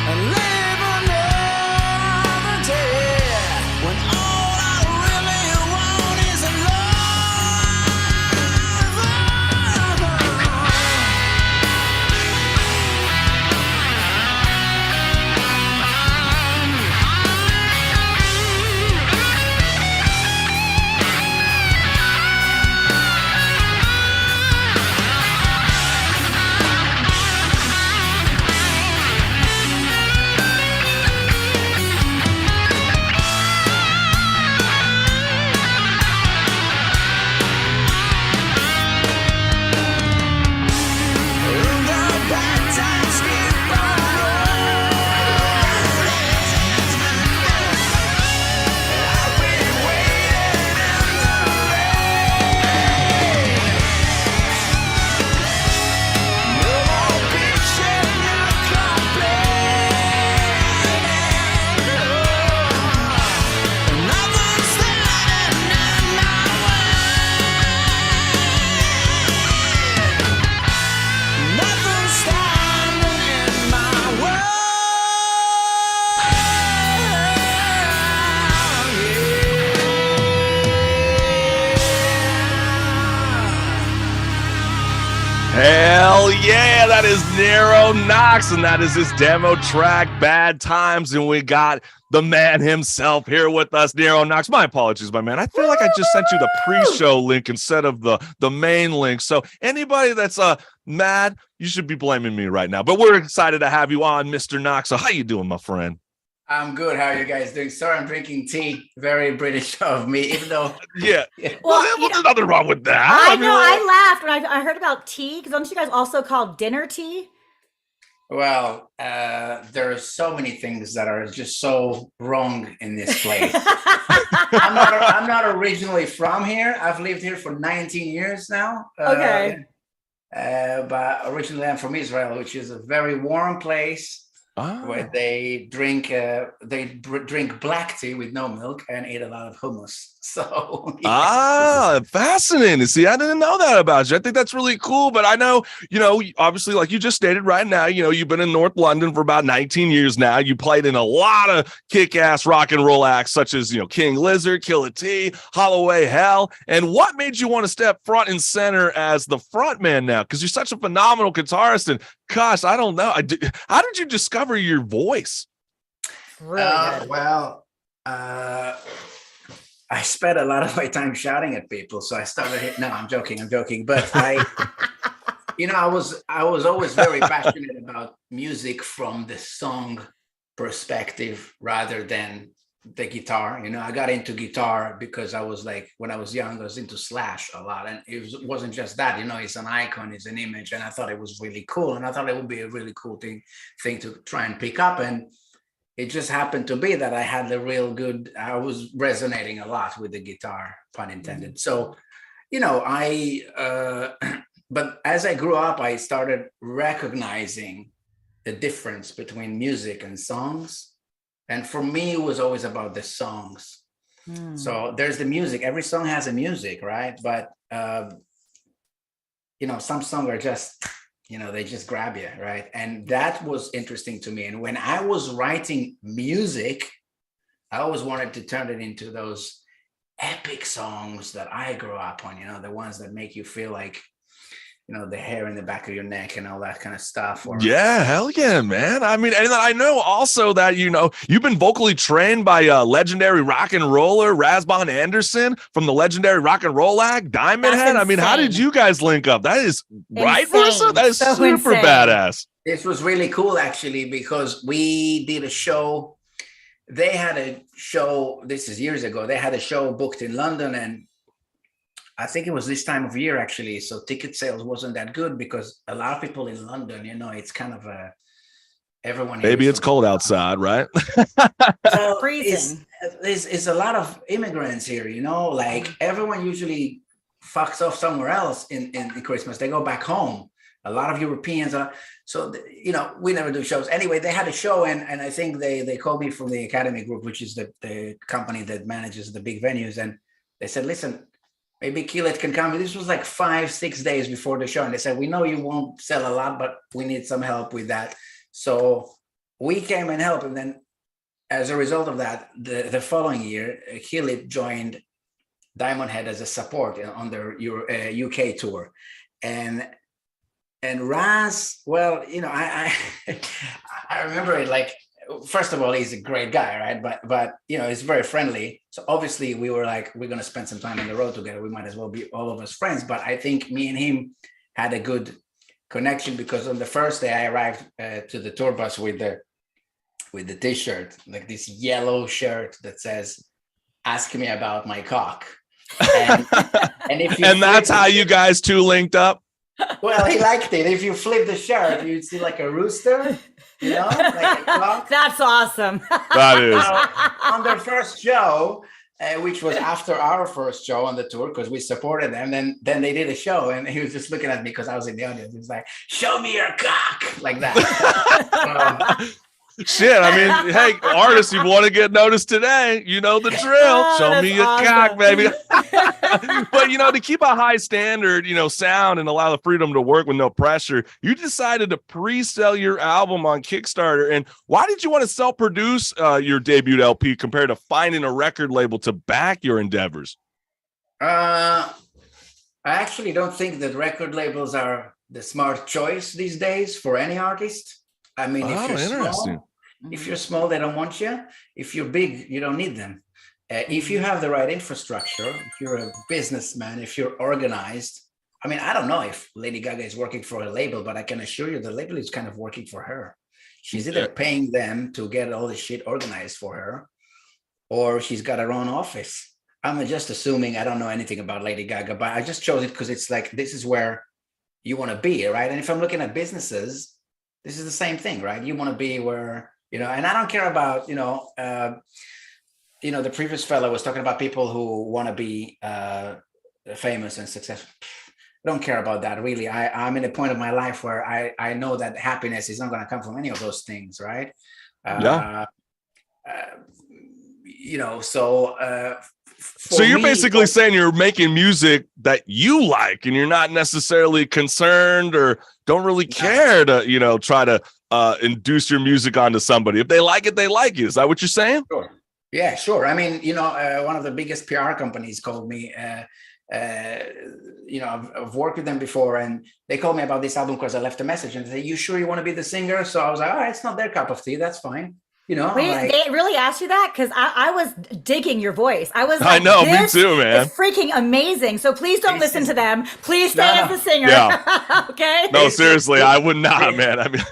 and live another day when all I really want is Hell yeah, that is Niro Knox, and that is his demo track, Bad Times. And we got the man himself here with us, Niro Knox. My apologies, my man. I feel like I just sent you the pre-show link instead of the main link. So anybody that's mad, you should be blaming me right now. But we're excited to have you on, Mr. Knox. So how you doing, my friend? I'm good. How are you guys doing? Sorry, I'm drinking tea. Very British of me, even though. Yeah. Well, Well, there's nothing wrong with that. I know. I laughed when I heard about tea, because don't you guys also call dinner tea? Well, there are so many things that are just so wrong in this place. I'm not originally from here. I've lived here for 19 years now. Okay. But originally I'm from Israel, which is a very warm place. Where they drink black tea with no milk and eat a lot of hummus. So fascinating. See, I didn't know that about you. I think that's really cool. But I know, obviously, like you just stated right now, you've been in North London for about 19 years now. You played in a lot of kick-ass rock and roll acts such as, King Lizard, KilliT, Holloway Hell. And what made you want to step front and center as the frontman now? Because you're such a phenomenal guitarist. And gosh, I don't know. How did you discover your voice? Really I spent a lot of my time shouting at people, so I started. No, I'm joking. But I was always very passionate about music from the song perspective rather than the guitar. I got into guitar because I was like, when I was young, I was into Slash a lot, and it wasn't just that. It's an icon, it's an image, and I thought it was really cool, and I thought it would be a really cool thing to try and pick up. And it just happened to be that I was resonating a lot with the guitar, pun intended. So, but as I grew up, I started recognizing the difference between music and songs. And for me, it was always about the songs. So there's the music. Every song has a music, right? But, some songs are just, they just grab you, right? And that was interesting to me. And when I was writing music, I always wanted to turn it into those epic songs that I grew up on, the ones that make you feel like, the hair in the back of your neck and all that kind of stuff. Yeah, hell yeah, man. I mean, and I know also that, you've been vocally trained by legendary rock and roller Rasmus Bon Andersen from the legendary rock and roll act Diamond Head. I mean, how did you guys link up? That is right, Versa? That is so super badass. This was really cool, actually, because we did a show. They had a show, this is years ago, they had a show booked in London, and I think it was this time of year, actually. So ticket sales wasn't that good because a lot of people in London, it's kind of everyone. Maybe it's cold outside, right? So freezing. It's a lot of immigrants here, like everyone usually fucks off somewhere else in Christmas. They go back home. a lot of Europeans. So, you know, we never do shows. Anyway, they had a show, and I think they called me from the Academy Group, which is the company that manages the big venues. And they said, listen, maybe KilliT can come. This was like 5-6 days before the show. And they said, we know you won't sell a lot, but we need some help with that. So we came and helped. And then as a result of that, the following year, KilliT joined Diamond Head as a support on their UK tour. And Raz, well, you know, I remember it like, first of all, he's a great guy, right? But you know, he's very friendly. So obviously we were like, we're going to spend some time on the road together. We might as well be all of us friends. But I think me and him had a good connection, because on the first day I arrived to the tour bus with the t-shirt, like this yellow shirt that says, ask me about my cock. And if you and that's how you guys two linked up. Well, he liked it. If you flip the shirt, you'd see like a rooster, you know, like a clock. That's awesome. That is. On their first show, which was after our first show on the tour, because we supported them. Then they did a show, and he was just looking at me because I was in the audience. He was like, "Show me your cock," like that. Shit, I mean, hey, artists, you want to get noticed today, you know the drill. Show me your cock, baby. But, you know, to keep a high standard, you know, sound and allow the freedom to work with no pressure, you decided to pre-sell your album on Kickstarter. And why did you want to self-produce your debut LP compared to finding a record label to back your endeavors? I actually don't think that record labels are the smart choice these days for any artist. I mean, if you're small, they don't want you. If you're big, you don't need them. If you have the right infrastructure, if you're a businessman, if you're organized, I mean, I don't know if Lady Gaga is working for a label, but I can assure you the label is kind of working for her. She's either paying them to get all the shit organized for her, or she's got her own office. I'm just assuming, I don't know anything about Lady Gaga, but I just chose it because it's like, this is where you want to be, right? And if I'm looking at businesses, this is the same thing, right? You want to be where, you know, and I don't care about, the previous fellow was talking about people who want to be famous and successful. I don't care about that, really. I'm in a point of my life where I know that happiness is not going to come from any of those things, right? So you're basically saying you're making music that you like, and you're not necessarily concerned or don't really care to, you know, try to induce your music onto somebody. If they like it, they like it. Is that what you're saying? Sure. Yeah, sure. I mean, one of the biggest PR companies called me. I've worked with them before, and they called me about this album because I left a message and they said, "You sure you want to be the singer?" So I was like, "All right, it's not their cup of tea. That's fine." Wait, they really asked you that? Because I was digging your voice. I was like, I know, me too, man. It's freaking amazing. So please don't listen to them. Please stay as the singer. Yeah. Okay? No, seriously, I would not, man. I mean,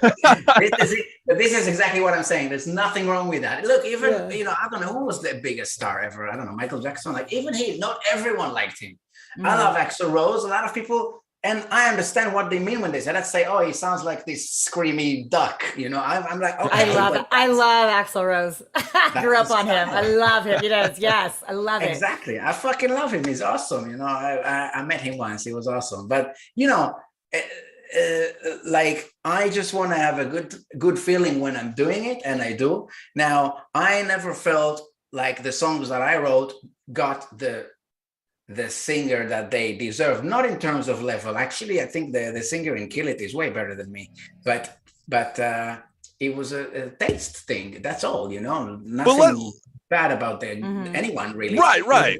this is exactly what I'm saying. There's nothing wrong with that. Look, even, I don't know who was the biggest star ever. I don't know, Michael Jackson. Like, even not everyone liked him. I love Axl Rose. A lot of people, and I understand what they mean when they say that. Say, "Oh, he sounds like this screamy duck." I'm like, okay. I love Axl Rose. I grew up on him. I love him. Yes, I love it. Exactly. I fucking love him. He's awesome. I met him once. He was awesome. But I just want to have a good feeling when I'm doing it, and I do. Now, I never felt like the songs that I wrote got the singer that they deserve, not in terms of level. Actually, I think the singer in KilliT is way better than me, but it was a taste thing. That's all, nothing bad about anyone really. Right.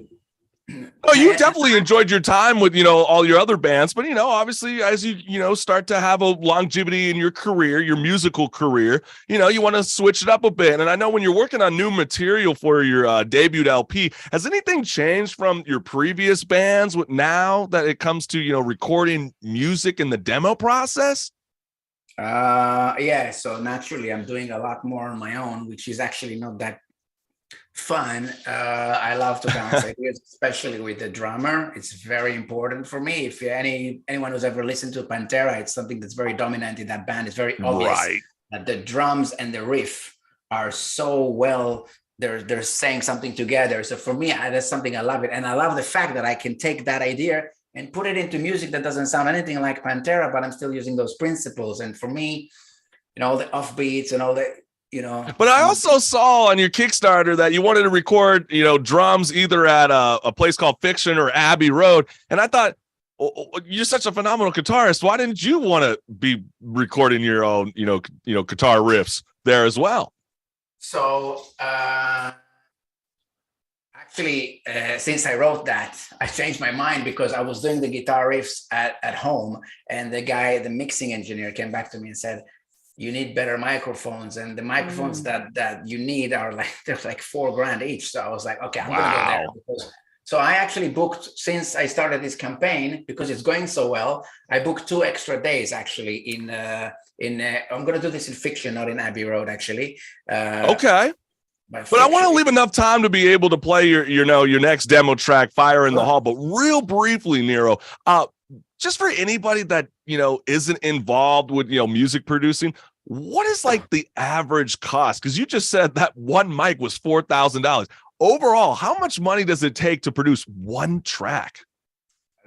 Oh, you definitely enjoyed your time with, all your other bands, but, obviously as you start to have a longevity in your career, your musical career, you want to switch it up a bit. And I know when you're working on new material for your debut LP, has anything changed from your previous bands with now that it comes to, recording music in the demo process? Yeah. So naturally I'm doing a lot more on my own, which is actually not that fun. I love to bounce ideas, especially with the drummer. It's very important for me. If anyone who's ever listened to Pantera, it's something that's very dominant in that band. It's very obvious that the drums and the riff are so well, they're saying something together. So for me, that's something I love it. And I love the fact that I can take that idea and put it into music that doesn't sound anything like Pantera, but I'm still using those principles. And for me, all the offbeats and all the, But I also saw on your Kickstarter that you wanted to record, drums either at a place called Fiction or Abbey Road. And I thought, you're such a phenomenal guitarist. Why didn't you want to be recording your own, guitar riffs there as well? So actually, since I wrote that, I changed my mind because I was doing the guitar riffs at home, and the mixing engineer came back to me and said, you need better microphones, and the microphones that you need are they're like $4,000 each. So I was like, okay, I'm gonna go there. So I actually booked, since I started this campaign, because it's going so well, I booked 2 extra days actually in I'm gonna do this in Fiction, not in Abbey Road actually. Okay. But I want to leave enough time to be able to play your next demo track, Fire in the Hall. But real briefly, Niro, just for anybody that, isn't involved with, music producing, what is the average cost? Because you just said that one mic was $4,000. Overall, how much money does it take to produce one track?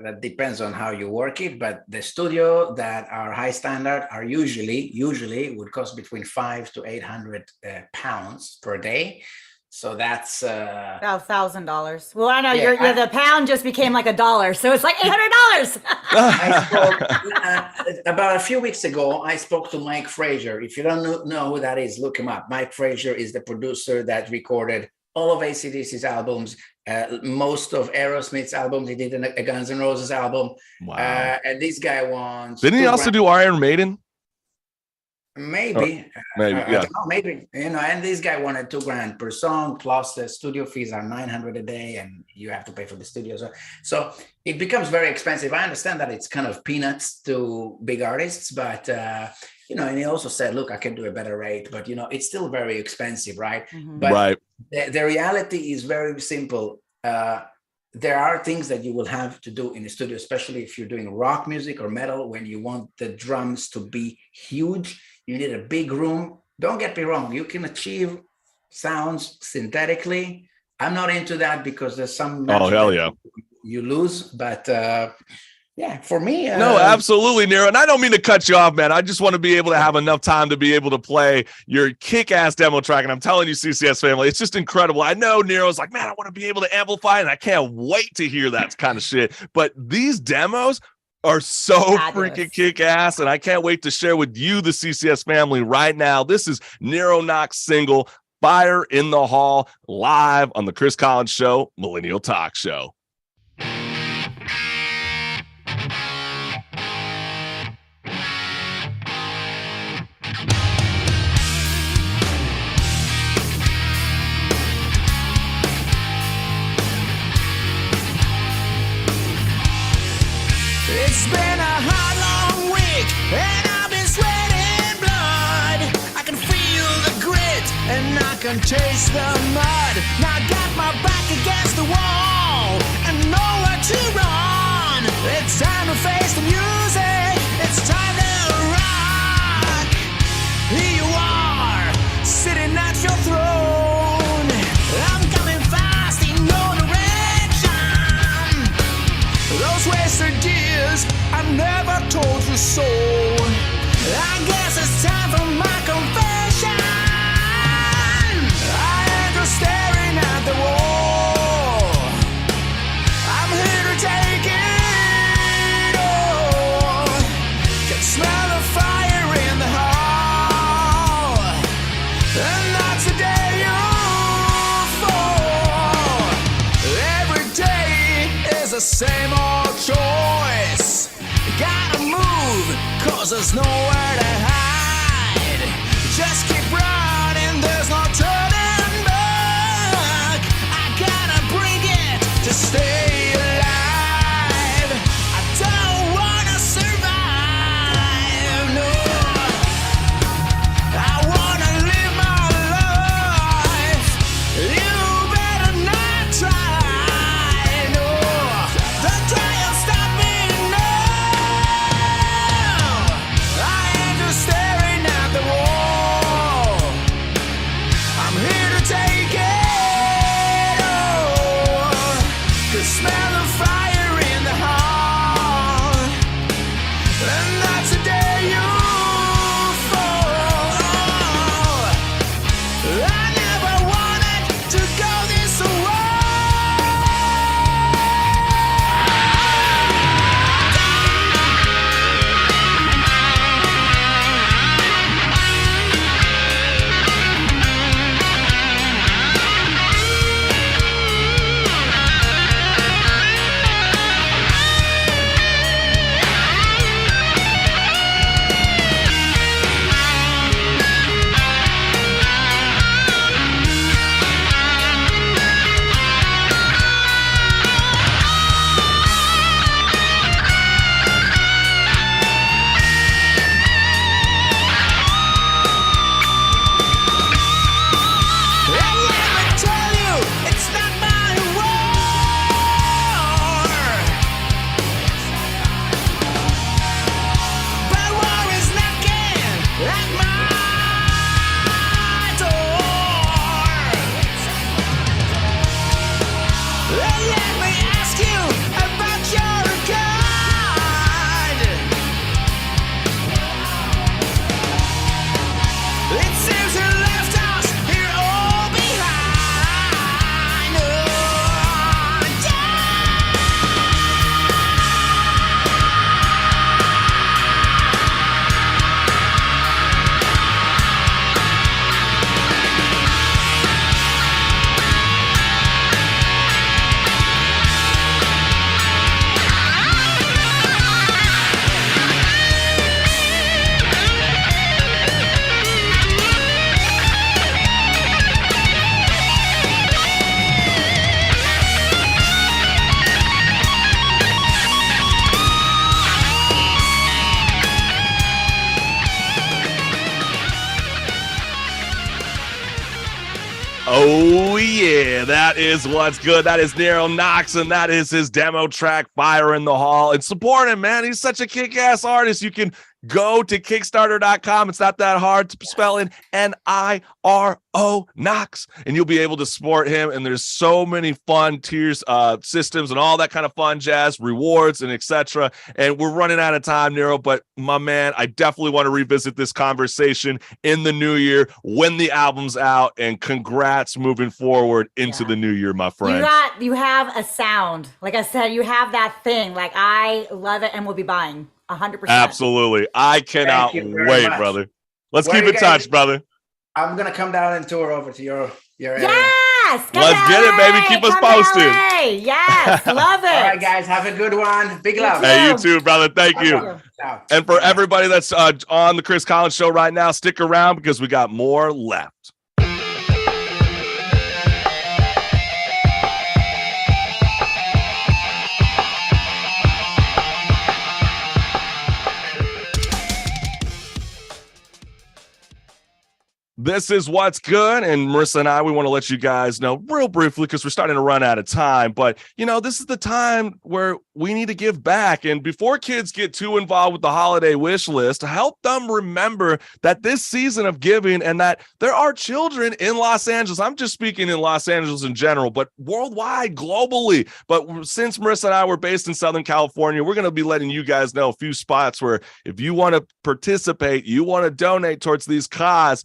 That depends on how you work it, but the studio that are high standard are usually would cost between 500 to 800 pounds per day. So that's about $1,000. Well, I know the pound just became like $1, so it's like $800. About a few weeks ago, I spoke to Mike Frazier. If you don't know who that is, look him up. Mike Frazier is the producer that recorded all of AC/DC's albums, most of Aerosmith's albums. He did a Guns N' Roses album. Wow. And this guy wants. Didn't he also do Iron Maiden? Maybe. Yeah. Maybe. And this guy wanted $2,000 per song, plus the studio fees are $900 a day, and you have to pay for the studio. So it becomes very expensive. I understand that it's kind of peanuts to big artists, but and he also said, look, I can do a better rate, but it's still very expensive, right? Mm-hmm. But right. The reality is very simple. There are things that you will have to do in the studio, especially if you're doing rock music or metal, when you want the drums to be huge. You need a big room. Don't get me wrong. You can achieve sounds synthetically. I'm not into that because there's some you lose, but for me. No, absolutely, Niro. And I don't mean to cut you off, man. I just want to be able to have enough time to be able to play your kick-ass demo track. And I'm telling you, CCS family, it's just incredible. I know Niro's like, man, I want to be able to amplify, and I can't wait to hear that kind of shit. But these demos are so freaking kick-ass, and I can't wait to share with you, the CCS family, right now. This is Niro Knox single, Fire in the Hall, live on the Chris Collins Show, Millennial Talk Show. It's been a hard, long week, and I've been sweating blood. I can feel the grit, and I can taste the mud. Now I got my back against the wall, and nowhere to run. It's time to face the music, it's time to rock. Here you are, sitting at your throne. I'm coming fast in your direction. Those wasted years, I never told you so. I guess it's time for my confession. I ain't just staring at the wall. I'm here to take it all. Can smell the fire in the hall, and that's the day you fall. Every day is the same old choice. Gotta move, cause there's nowhere to hide. Just keep running, there's no turning back. I gotta bring it to stay alive. I don't wanna survive, no. I wanna live my life. You better not try, no. Don't try and stop me now. I ain't just It seems you left us here all behind. Oh, Oh, yeah, that is what's good. That is Niro Knox, and that is his demo track, Fire in the Hall. And support him, man. He's such a kick-ass artist. You can go to Kickstarter.com. It's not that hard to spell in Niro Knox, and you'll be able to support him. And there's so many fun tiers, systems, and all that kind of fun jazz, rewards, and etc. And we're running out of time, Niro, but my man, I definitely want to revisit this conversation in the new year when the album's out. And congrats moving forward into the new year, my friend. You have a sound. Like I said, you have that thing. Like, I love it and will be buying 100%. Absolutely. I cannot wait, much. brother. Let's Where keep you in guys- touch, brother. I'm gonna come down and tour over to your area. Yes! Come Let's to get it, baby. LA, Keep us come to posted. LA. Yes, love it. All right, guys, have a good one. Big love. Hey, you too, brother. Thank you. Ciao. And for everybody that's on the Chris Collins Show right now, stick around because we got more left. This is what's good. And Marissa and I, we want to let you guys know real briefly because we're starting to run out of time. But, you know, this is the time where we need to give back. And before kids get too involved with the holiday wish list, help them remember that this season of giving and that there are children in Los Angeles. I'm just speaking in Los Angeles in general, but worldwide, globally. But since Marissa and I were based in Southern California, we're going to be letting you guys know a few spots where if you want to participate, you want to donate towards these causes,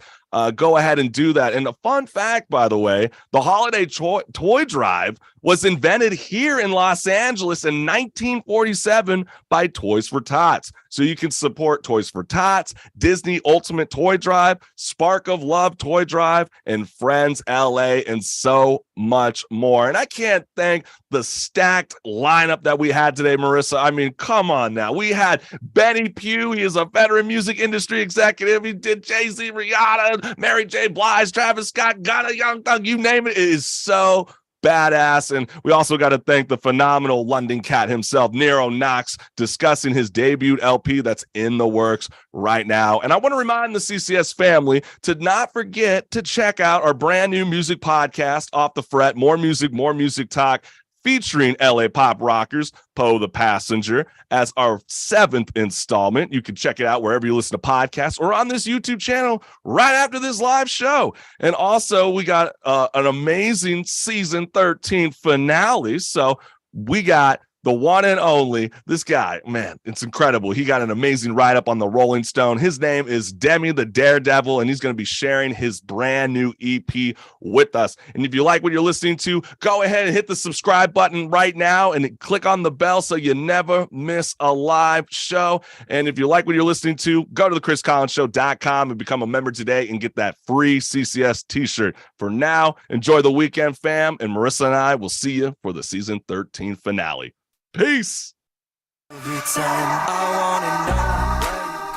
go ahead and do that. And a fun fact, by the way, the holiday toy drive was invented here in Los Angeles in 1947 by Toys for Tots. So you can support Toys for Tots, Disney Ultimate Toy Drive, Spark of Love Toy Drive, and Friends LA, and so much more. And I can't thank the stacked lineup that we had today, Marissa. I mean, come on now. We had Benny Pough. He is a veteran music industry executive. He did Jay-Z, Rihanna, Mary J. Blige, Travis Scott, Ghana, Young Thug, you name it. It is so badass. And we also got to thank the phenomenal London cat himself, Niro Knox, discussing his debut LP that's in the works right now. And I want to remind the CCS family to not forget to check out our brand new music podcast, Off the Fret, more music talk, featuring LA pop rockers, Pough the Passenger, as our 7th installment. You can check it out wherever you listen to podcasts or on this YouTube channel right after this live show. And also, we got an amazing season 13 finale. So we got the one and only, this guy, man, it's incredible. He got an amazing write-up on the Rolling Stone. His name is Demi the Daredevil, and he's going to be sharing his brand new EP with us. And if you like what you're listening to, go ahead and hit the subscribe button right now and click on the bell so you never miss a live show. And if you like what you're listening to, go to thechriscollinsshow.com and become a member today and get that free CCS t-shirt. For now, enjoy the weekend, fam, and Marissa and I will see you for the season 13 finale. Peace.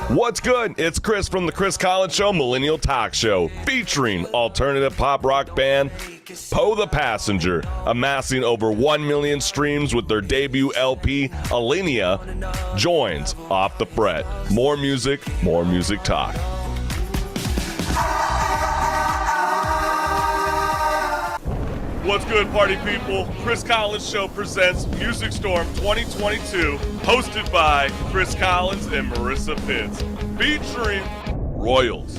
What's good? It's Chris from the Chris Collins Show Millennial Talk Show, featuring alternative pop rock band Pough the Passenger, amassing over 1 million streams with their debut LP, Alinea, joins Off the Fret. More music talk. What's good, party people? Chris Collins Show presents Music Storm 2022, hosted by Chris Collins and Marissa Pitts, featuring Royals,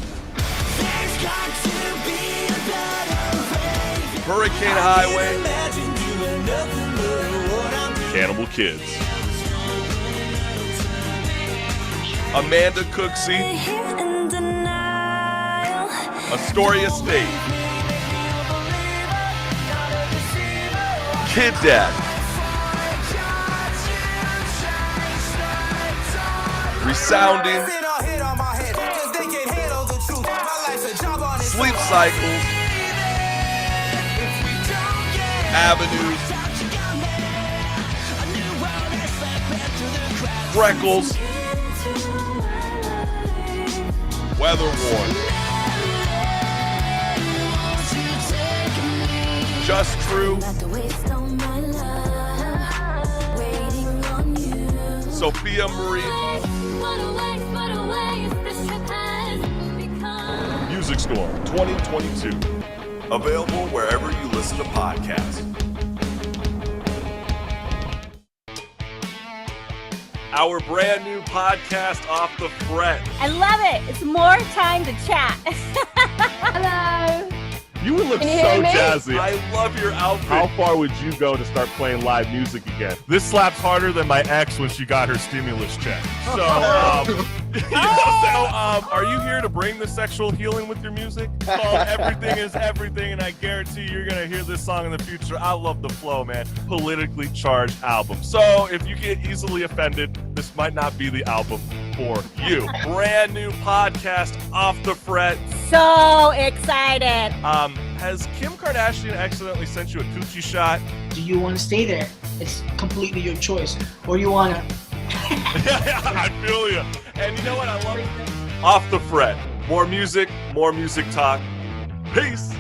Hurricane Highway, Cannibal Kids, Amanda Cooksey, Astoria State, Kid Dad, Resounding, Sleep Cycles, Avenues, Freckles, Weather Worn, Just True, Sophia Marie, Music Storm 2022. Available wherever you listen to podcasts. Our brand new podcast, Off the Fret. I love it. It's more time to chat. Hello. You would look Can you so hear me? jazzy. I love your outfit. How far would you go to start playing live music again? This slaps harder than my ex when she got her stimulus check. So, are you here to bring the sexual healing with your music? Called Everything is Everything, and I guarantee you're going to hear this song in the future. I love the flow, man. Politically charged album. So, if you get easily offended, this might not be the album for you. Brand new podcast, Off the Fret. So excited. Has Kim Kardashian accidentally sent you a coochie shot? Do you want to stay there? It's completely your choice. Or you want to... I feel you. And you know what? I love it. Off the Fret. More music talk. Peace.